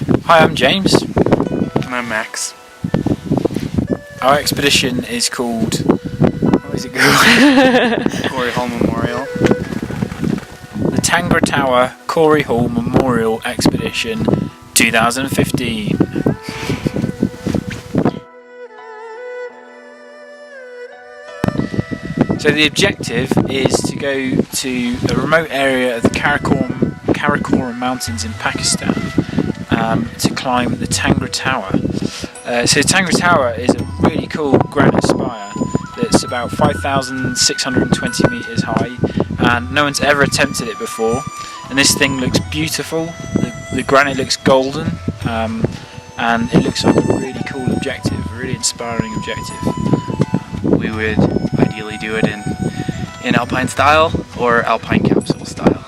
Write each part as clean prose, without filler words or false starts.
Hi, I'm James. And I'm Max. Our expedition is called... what is it called? Quarry Hall Memorial. The Tangra Tower Quarry Hall Memorial Expedition 2015. So the objective is to go to a remote area of the Karakoram Mountains in Pakistan to climb the Tangra Tower. So Tangra Tower is a really cool granite spire that's about 5,620 metres high, and no one's ever attempted it before. And this thing looks beautiful. The granite looks golden, and it looks like a really cool objective, a really inspiring objective. We would ideally do it in alpine style or alpine capsule style.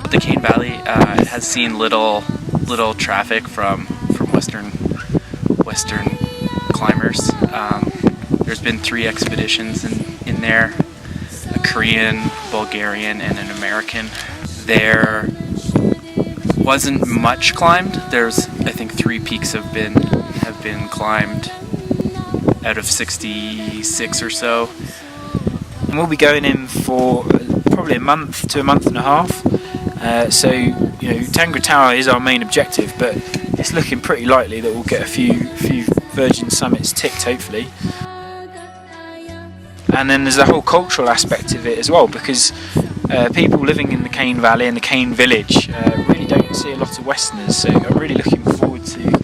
The Khane Valley has seen little traffic from Western climbers. There's been 3 expeditions in there: a Korean, Bulgarian, and an American. There wasn't much climbed. There's, I think, 3 peaks have been climbed out of 66 or so. And we'll be going in for probably a month to a month and a half. So, Tangra Tower is our main objective, but it's looking pretty likely that we'll get a few virgin summits ticked, hopefully. And then there's a whole cultural aspect of it as well, because people living in the Khane Valley and the Khane village really don't see a lot of Westerners, so I'm really looking forward to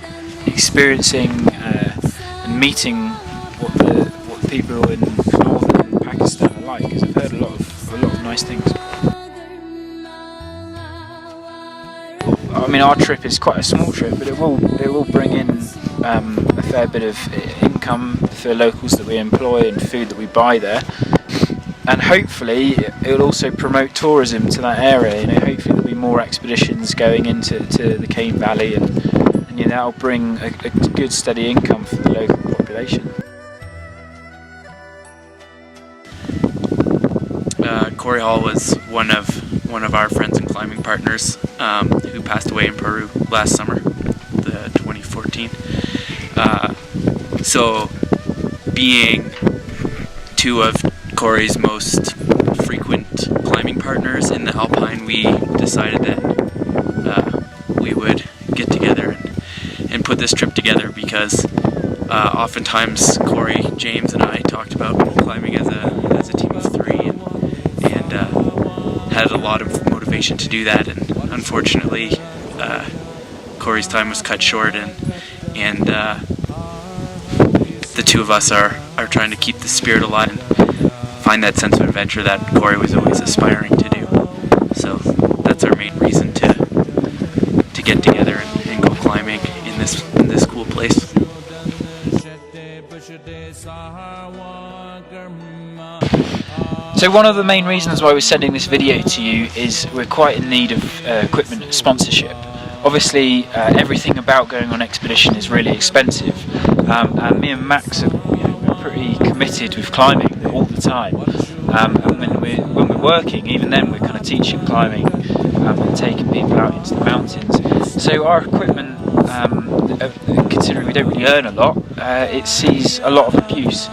experiencing and meeting what the people in northern Pakistan are like, because I've heard a lot of nice things. I mean, our trip is quite a small trip, but it will bring in a fair bit of income for locals that we employ and food that we buy there, and hopefully it will also promote tourism to that area. Hopefully there'll be more expeditions going into the Khane Valley, and that'll bring a good steady income for the local population. Quarry Hall was one of our friends and climbing partners who passed away in Peru last summer, the 2014. So, being 2 of Corey's most frequent climbing partners in the Alpine, we decided that we would get together and put this trip together, because oftentimes Corey, James, and I talked about climbing as a team of 3, and had a lot of motivation to do that. And unfortunately, Corey's time was cut short, and the 2 of us are trying to keep the spirit alive and find that sense of adventure that Corey was always aspiring to do. So that's our main reason to get together and go climbing in this cool place. So one of the main reasons why we're sending this video to you is we're quite in need of equipment sponsorship. Obviously, everything about going on expedition is really expensive, and me and Max are pretty committed with climbing all the time. And when we're working, even then we're kind of teaching climbing and taking people out into the mountains. So our equipment, considering we don't really earn a lot, it sees a lot of abuse.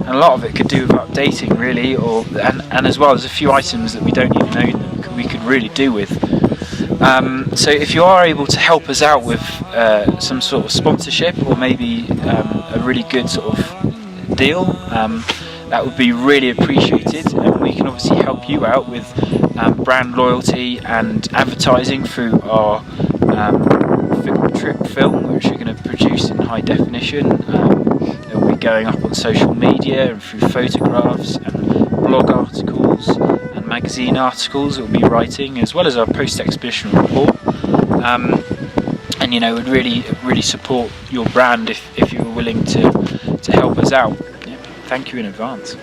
And a lot of it could do with updating, really, and as well as a few items that we don't even own that we could really do with. So if you are able to help us out with some sort of sponsorship, or maybe a really good sort of deal, that would be really appreciated, and we can obviously help you out with brand loyalty and advertising through our trip film, which we're going to produce in high definition. It will be going up on social media and through photographs and blog articles and magazine articles that we'll be writing, as well as our post-expedition report. And would really support your brand if you were willing to help us out. Thank you in advance.